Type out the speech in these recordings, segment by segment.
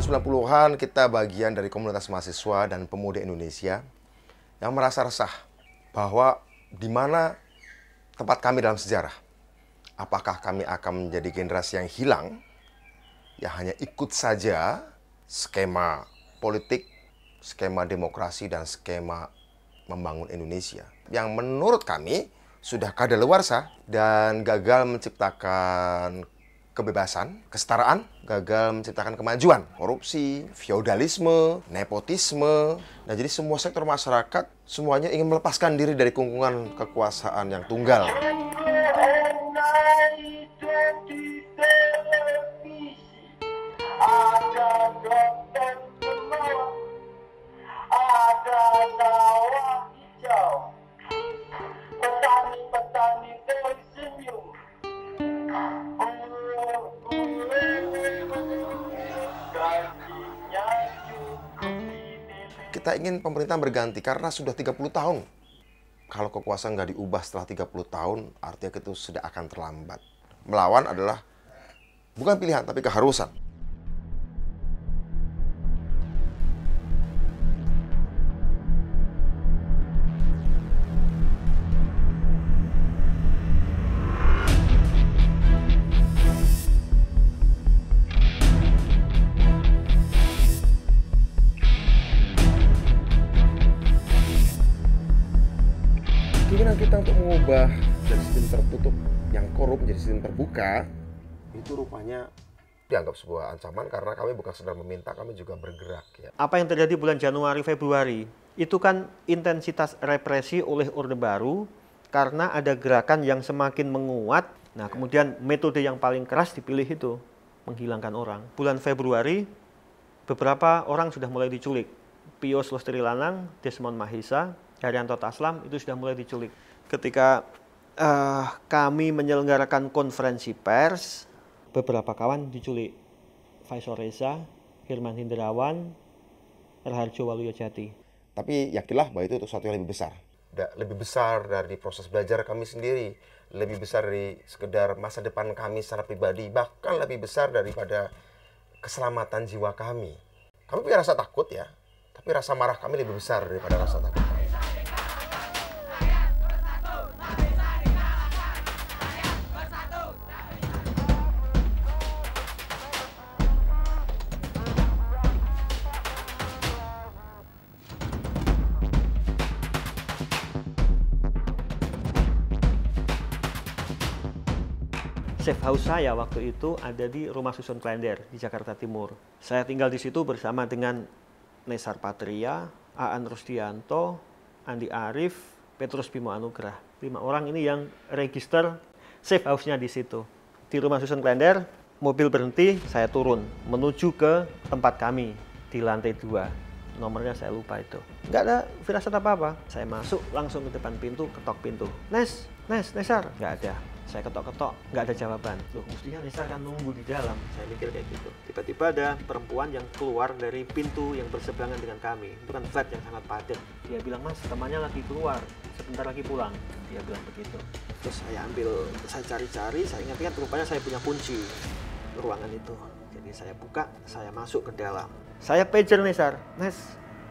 Tahun 90-an kita bagian dari komunitas mahasiswa dan pemuda Indonesia yang merasa resah bahwa di mana tempat kami dalam sejarah. Apakah kami akan menjadi generasi yang hilang, yang hanya ikut saja skema politik, skema demokrasi, dan skema membangun Indonesia yang menurut kami sudah kadaluarsa dan gagal menciptakan kebebasan, kesetaraan, gagal menciptakan kemajuan, korupsi, feodalisme, nepotisme. Nah, jadi semua sektor masyarakat semuanya ingin melepaskan diri dari kungkungan kekuasaan yang tunggal. Kita ingin pemerintah berganti karena sudah 30 tahun. Kalau kekuasaan nggak diubah setelah 30 tahun, artinya itu sudah akan terlambat. Melawan adalah bukan pilihan, tapi keharusan. Keinginan kita untuk mengubah dari sistem tertutup yang korup menjadi sistem terbuka itu rupanya dianggap sebuah ancaman karena kami bukan sekedar meminta, kami juga bergerak. Ya. Apa yang terjadi bulan Januari, Februari itu kan intensitas represi oleh Orde Baru karena ada gerakan yang semakin menguat. Nah, kemudian metode yang paling keras dipilih itu menghilangkan orang. Bulan Februari beberapa orang sudah mulai diculik. Pius Lestari Lanang, Desmond Mahisa, Haryanto Taslam itu sudah mulai diculik. Ketika kami menyelenggarakan konferensi pers, beberapa kawan diculik. Faisal Reza, Hirman Hindrawan, Raharjo Waluyojati. Tapi yakinlah bahwa itu sesuatu yang lebih besar. Lebih besar dari proses belajar kami sendiri, lebih besar dari sekedar masa depan kami secara pribadi, bahkan lebih besar daripada keselamatan jiwa kami. Kami punya rasa takut ya, tapi rasa marah kami lebih besar daripada rasa takut kami. Safe house saya waktu itu ada di Rumah Susun Klender di Jakarta Timur. Saya tinggal di situ bersama dengan Nesar Patria, Aan Rusdianto, Andi Arif, Petrus Bimo Anugrah. 5 orang ini yang register safe house-nya di situ. Di Rumah Susun Klender, mobil berhenti, saya turun menuju ke tempat kami di lantai 2. Nomornya saya lupa itu. Nggak ada firasat apa-apa. Saya masuk langsung ke depan pintu, ketok pintu. Nesar. Nggak ada. Saya ketok-ketok, nggak ada jawaban. Loh, mestinya Nesar kan nunggu di dalam. Saya mikir kayak gitu. Tiba-tiba ada perempuan yang keluar dari pintu yang berseberangan dengan kami. Itu kan flat yang sangat padat. Dia bilang, Mas, temannya lagi keluar. Sebentar lagi pulang. Dia bilang begitu. Terus saya cari-cari, saya ingat-ingat rupanya saya punya kunci ruangan itu. Jadi saya buka, saya masuk ke dalam. Saya pager Nesar. Nes,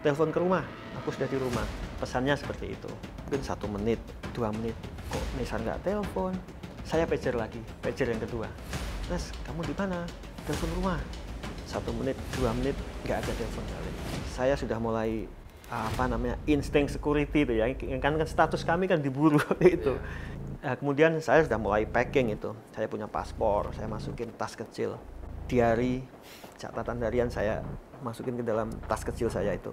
telepon ke rumah. Aku sudah di rumah. Pesannya seperti itu. Mungkin 1 menit, 2 menit. Kok Nesar nggak telepon? Saya pager lagi, pager yang kedua. Nes, kamu di mana? Telepon rumah. 1 menit, 2 menit, nggak ada telepon kali. Saya sudah mulai insting security itu ya. Kan status kami kan diburu itu. Nah, kemudian saya sudah mulai packing itu. Saya punya paspor, saya masukin tas kecil. Diary, catatan harian saya masukin ke dalam tas kecil saya itu.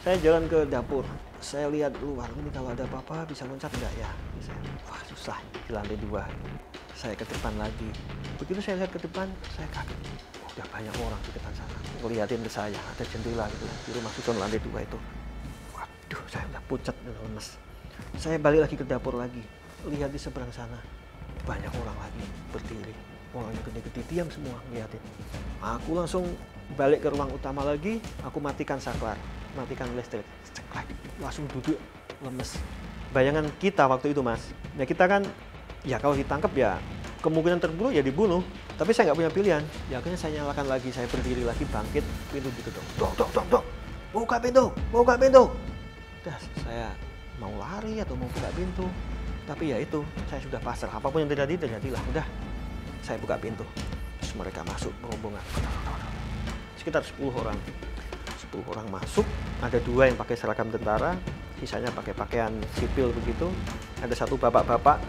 Saya jalan ke dapur, saya lihat luar, ini kalau ada apa-apa bisa loncat enggak ya? Wah, susah, di lantai 2. Saya ke depan lagi. Begitu saya lihat ke depan, saya kaget. Oh, udah banyak orang di depan sana. Ngeliatin ke saya, ada jendela gitu di Rumah Susun lantai 2 itu. Waduh, saya udah pucat, lemes. Saya balik lagi ke dapur lagi, lihat di seberang sana. Banyak orang lagi berdiri. Orangnya gede-gede, diam semua ngeliatin. Aku langsung balik ke ruang utama lagi, aku matikan saklar. Matikan listrik, ceklek, langsung duduk, lemes. Bayangan kita waktu itu, Mas, ya kita kan, ya kalau ditangkap ya kemungkinan terbunuh ya dibunuh. Tapi saya nggak punya pilihan. Ya akhirnya saya nyalakan lagi, saya berdiri lagi, bangkit, pintu gitu dong. Dok, buka pintu, buka pintu. Udah, saya mau lari atau mau buka pintu. Tapi ya itu, saya sudah pasrah. Apapun yang terjadi, terjadilah. Udah, saya buka pintu. Terus mereka masuk rombongan. Sekitar 10 orang. 10 orang masuk, ada 2 yang pakai seragam tentara, sisanya pakai pakaian sipil begitu. Ada satu bapak-bapak,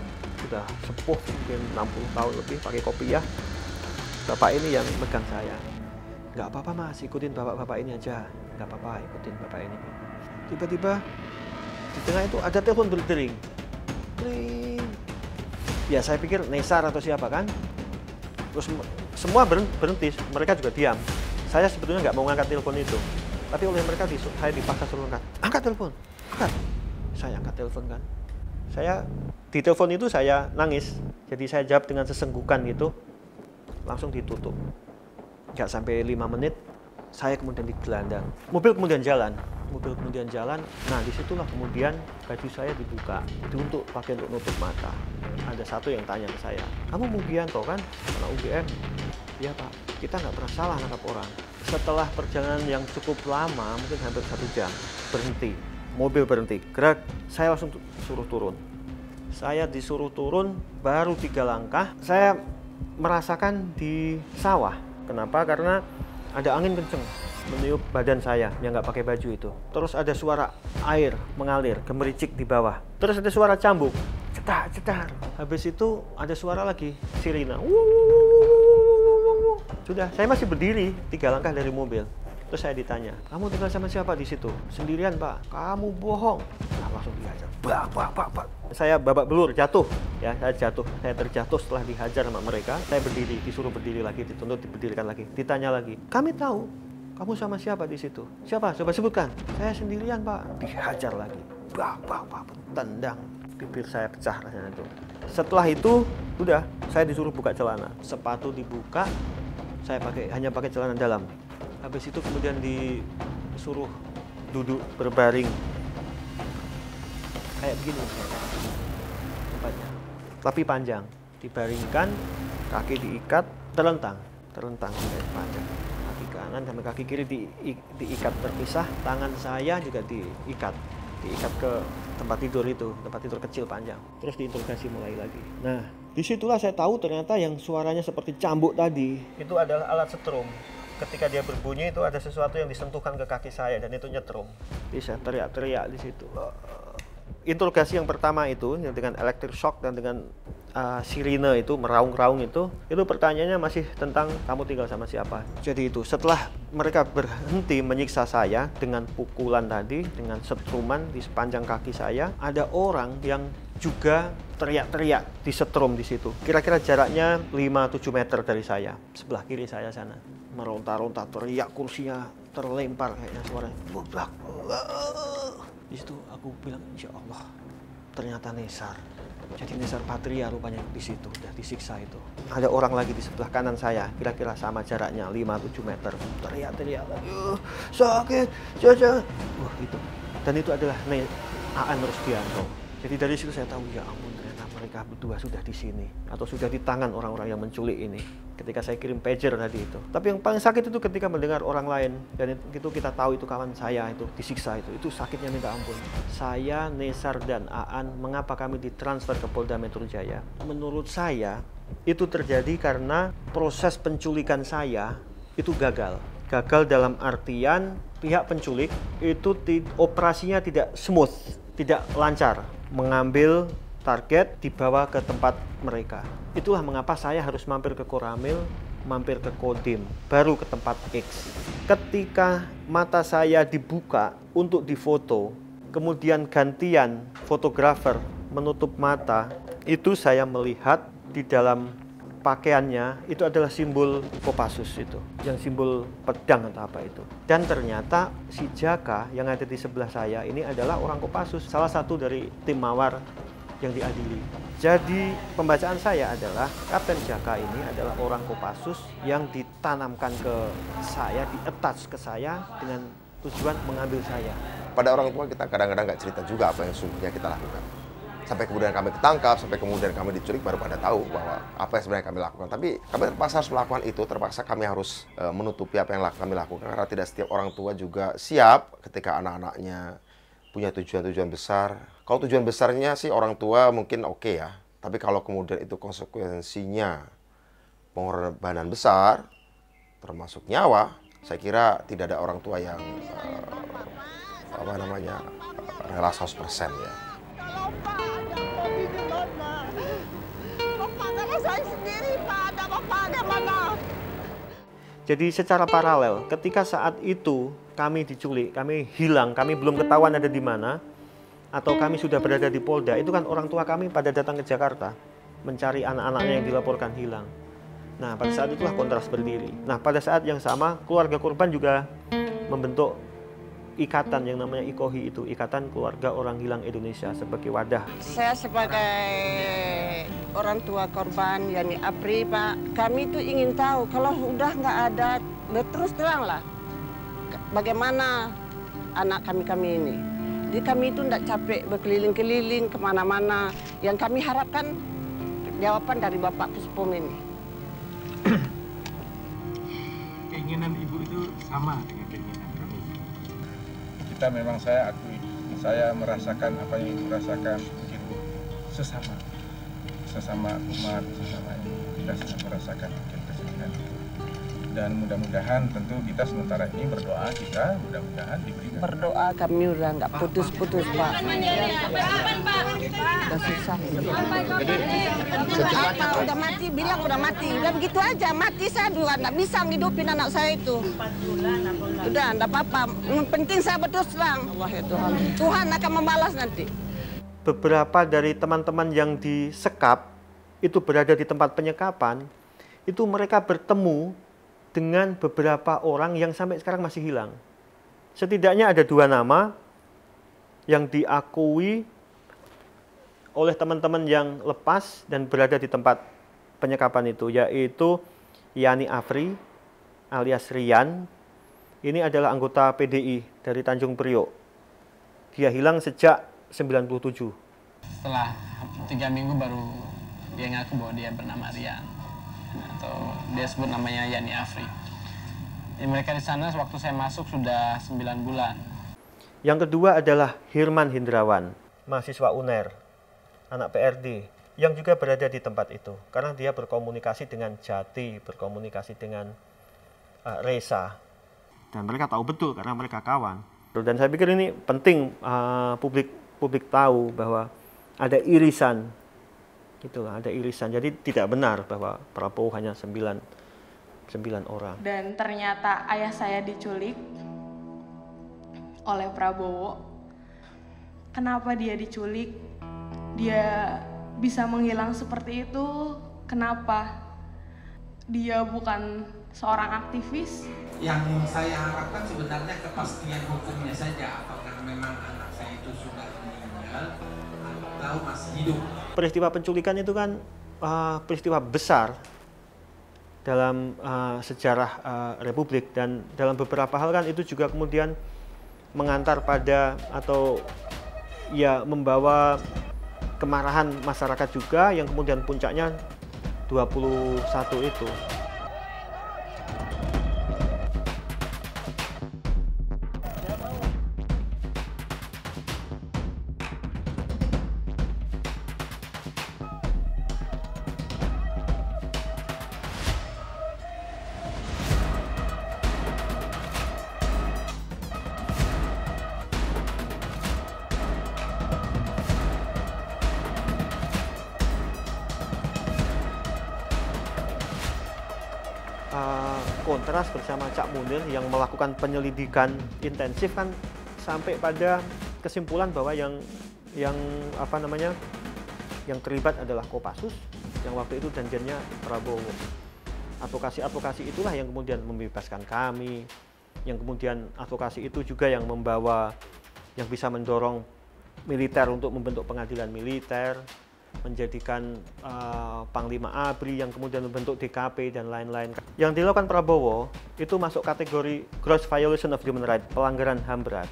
sudah sepuh, mungkin 60 tahun lebih, pakai kopiah. Bapak ini yang megang saya. Nggak apa-apa mas, ikutin bapak-bapak ini aja. Nggak apa-apa, ikutin bapak ini. Tiba-tiba di tengah itu ada telepon berdering. Kling. Ya saya pikir Nesar atau siapa kan. Terus semua berhenti, mereka juga diam. Saya sebetulnya nggak mau ngangkat telepon itu. Tapi oleh mereka saya dipaksa suruh angkat. Angkat telepon, angkat. Saya angkat telepon kan. Saya di telepon itu saya nangis. Jadi saya jawab dengan sesenggukan gitu. Langsung ditutup. Nggak sampai 5 menit, saya kemudian digelandang. Mobil kemudian jalan. Nah disitulah kemudian baju saya dibuka. Itu untuk pakai untuk nutup mata. Ada satu yang tanya ke saya, kamu Mugianto kan? Anak UGM. Iya Pak, kita nggak pernah salah nangkap orang. Setelah perjalanan yang cukup lama, mungkin hampir 1 jam, berhenti. Mobil berhenti, gerak. Saya langsung suruh turun. Saya disuruh turun, baru 3 langkah. Saya merasakan di sawah. Kenapa? Karena ada angin kenceng meniup badan saya yang nggak pakai baju itu. Terus ada suara air mengalir, gemericik di bawah. Terus ada suara cambuk, cetar. Habis itu ada suara lagi, sirine. Sudah, saya masih berdiri 3 langkah dari mobil. Terus saya ditanya, kamu tinggal sama siapa di situ? Sendirian Pak. Kamu bohong. Nah, langsung dihajar. Bak. Saya babak belur, jatuh. Ya, saya jatuh. Saya terjatuh setelah dihajar sama mereka. Saya berdiri, disuruh berdiri lagi, dituntut diberdirikan lagi. Ditanya lagi, kami tahu. Kamu sama siapa di situ? Siapa? Coba sebutkan. Saya sendirian Pak. Dihajar lagi. Bak. Tendang. Bibir saya pecah rasanya itu. Setelah itu, udah. Saya disuruh buka celana. Sepatu dibuka. Saya hanya pakai celana dalam. Habis itu kemudian disuruh duduk berbaring kayak begini tempatnya, tapi panjang, dibaringkan, kaki diikat, terlentang kayak panjang, kaki kanan sampai kaki kiri diikat terpisah, tangan saya juga diikat ke tempat tidur kecil panjang, terus diinterogasi mulai lagi. Nah, disitulah saya tahu ternyata yang suaranya seperti cambuk tadi itu adalah alat setrum. Ketika dia berbunyi itu ada sesuatu yang disentuhkan ke kaki saya dan itu nyetrum. Jadi saya teriak-teriak di situ. Interogasi yang pertama itu yang dengan electric shock dan dengan sirine itu meraung-raung itu pertanyaannya masih tentang kamu tinggal sama siapa. Jadi itu setelah mereka berhenti menyiksa saya dengan pukulan tadi, dengan setruman di sepanjang kaki saya, ada orang yang juga teriak-teriak di setrum di situ. Kira-kira jaraknya 5-7 meter dari saya, sebelah kiri saya sana. Meronta-ronta, teriak, kursinya terlempar kayaknya suaranya. Bublak. Di situ aku bilang, insya Allah, ternyata Nesar. Jadi Nesar Patria rupanya di situ, udah disiksa itu. Ada orang lagi di sebelah kanan saya, kira-kira sama jaraknya 5-7 meter. Teriak-teriak lagi, sakit, jajan. Wah itu. Dan itu adalah Aan Rusdianto. Jadi dari situ saya tahu, ya ampun, ternyata mereka berdua sudah di sini. Atau sudah di tangan orang-orang yang menculik ini. Ketika saya kirim pager tadi itu. Tapi yang paling sakit itu ketika mendengar orang lain. Dan itu kita tahu itu kawan saya itu disiksa itu. Itu sakitnya minta ampun. Saya, Nesar, dan Aan, mengapa kami ditransfer ke Polda Metro Jaya? Menurut saya, itu terjadi karena proses penculikan saya itu gagal. Gagal dalam artian pihak penculik itu operasinya tidak smooth, tidak lancar. Mengambil target dibawa ke tempat mereka. Itulah mengapa saya harus mampir ke Koramil, mampir ke Kodim, baru ke tempat X. Ketika mata saya dibuka untuk difoto, kemudian gantian fotografer menutup mata, itu saya melihat di dalam pakaiannya itu adalah simbol Kopassus itu, yang simbol pedang atau apa itu. Dan ternyata si Jaka yang ada di sebelah saya ini adalah orang Kopassus, salah satu dari tim Mawar yang diadili. Jadi pembacaan saya adalah Kapten Jaka ini adalah orang Kopassus yang ditanamkan ke saya, di-attach ke saya dengan tujuan mengambil saya. Pada orang tua kita kadang-kadang nggak cerita juga apa yang sungguhnya kita lakukan. Sampai kemudian kami ketangkap, sampai kemudian kami diculik, baru pada tahu bahwa apa yang sebenarnya kami lakukan. Tapi kami terpaksa harus melakukan itu, terpaksa kami harus menutupi apa yang kami lakukan. Karena tidak setiap orang tua juga siap ketika anak-anaknya punya tujuan-tujuan besar. Kalau tujuan besarnya sih orang tua mungkin oke ya. Tapi kalau kemudian itu konsekuensinya pengorbanan besar, termasuk nyawa, saya kira tidak ada orang tua yang rela 100% ya. Jadi secara paralel, ketika saat itu kami diculik, kami hilang, kami belum ketahuan ada di mana, atau kami sudah berada di Polda, itu kan orang tua kami pada datang ke Jakarta mencari anak-anaknya yang dilaporkan hilang. Nah, pada saat itulah kontras berdiri. Nah, pada saat yang sama, keluarga korban juga membentuk ikatan yang namanya IKOHI itu, Ikatan Keluarga Orang Hilang Indonesia, sebagai wadah. Saya sebagai orang tua korban, Yani Apri, Pak, kami itu ingin tahu kalau udah nggak ada, terus terang lah, bagaimana anak kami ini. Jadi kami itu nggak capek berkeliling-keliling kemana-mana. Yang kami harapkan jawaban dari Bapak Puspom ini. Keinginan Ibu itu sama dengan keinginan kami. Kita memang, saya akui, saya merasakan apa yang Ibu rasakan, begitu sesama umat, sesama ini, kita sedang merasakan mungkin kesedihan itu. Dan mudah-mudahan tentu kita sementara ini berdoa, kita mudah-mudahan diberikan. Berdoa kami udah nggak putus-putus, Pak. Udah susah. Apa, udah mati, bilang udah mati. Udah begitu aja, mati saya juga nggak bisa ngidupin anak saya itu. Udah, nggak apa-apa. Yang penting saya berterus terang. Allah ya Tuhan. Tuhan akan membalas nanti. Beberapa dari teman-teman yang disekap, itu berada di tempat penyekapan, itu mereka bertemu dengan beberapa orang yang sampai sekarang masih hilang. Setidaknya ada 2 nama yang diakui oleh teman-teman yang lepas dan berada di tempat penyekapan itu, yaitu Yani Afri alias Rian. Ini adalah anggota PDI dari Tanjung Priok. Dia hilang sejak 97. Setelah 3 minggu baru dia ngaku bahwa dia bernama Rian, atau dia sebut namanya Yani Afri. Mereka di sana waktu saya masuk sudah 9 bulan. Yang kedua adalah Hirman Hindrawan, mahasiswa UNER, anak PRD, yang juga berada di tempat itu. Karena dia berkomunikasi dengan Jati, berkomunikasi dengan Reza. Dan mereka tahu betul karena mereka kawan. Dan saya pikir ini penting publik tahu bahwa ada irisan. Itulah, ada irisan. Jadi tidak benar bahwa Prabowo hanya 9 orang. Dan ternyata ayah saya diculik oleh Prabowo. Kenapa dia diculik? Dia bisa menghilang seperti itu? Kenapa? Dia bukan seorang aktivis. Yang saya harapkan sebenarnya kepastian hukumnya saja. Apakah memang anak saya itu sudah meninggal atau masih hidup. Peristiwa penculikan itu kan peristiwa besar dalam sejarah Republik, dan dalam beberapa hal kan itu juga kemudian mengantar pada atau ya membawa kemarahan masyarakat juga, yang kemudian puncaknya 21 itu. Kontras bersama Cak Munir yang melakukan penyelidikan intensif kan sampai pada kesimpulan bahwa yang terlibat adalah Kopassus yang waktu itu danjannya Prabowo. Advokasi itulah yang kemudian membebaskan kami, yang kemudian advokasi itu juga yang membawa, yang bisa mendorong militer untuk membentuk pengadilan militer, menjadikan Panglima ABRI yang kemudian membentuk DKP dan lain-lain. Yang dilakukan Prabowo itu masuk kategori gross violation of human rights, pelanggaran HAM berat.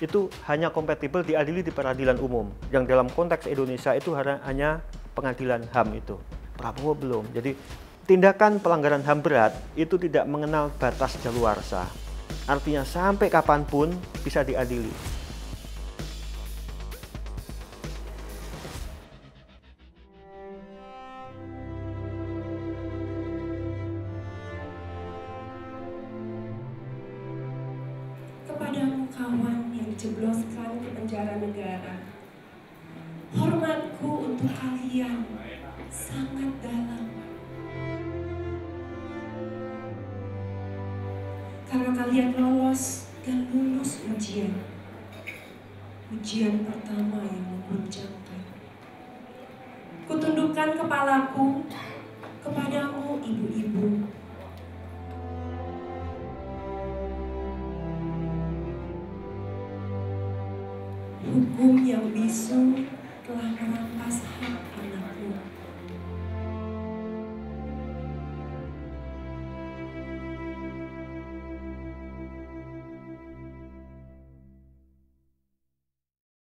itu hanya kompatibel diadili di peradilan umum. Yang dalam konteks Indonesia itu hanya pengadilan HAM itu. Prabowo belum. Jadi tindakan pelanggaran HAM berat itu tidak mengenal batas daluarsa. Artinya sampai kapanpun bisa diadili. Kepadamu kawan yang dijebloskan ke penjara negara, hormatku untuk kalian sangat dalam. Karena kalian lolos dan lulus ujian pertama yang mengguncangkan. Kutundukkan kepalaku kepadamu ibu-ibu. Hukum yang bisu telah merampas hak anakmu.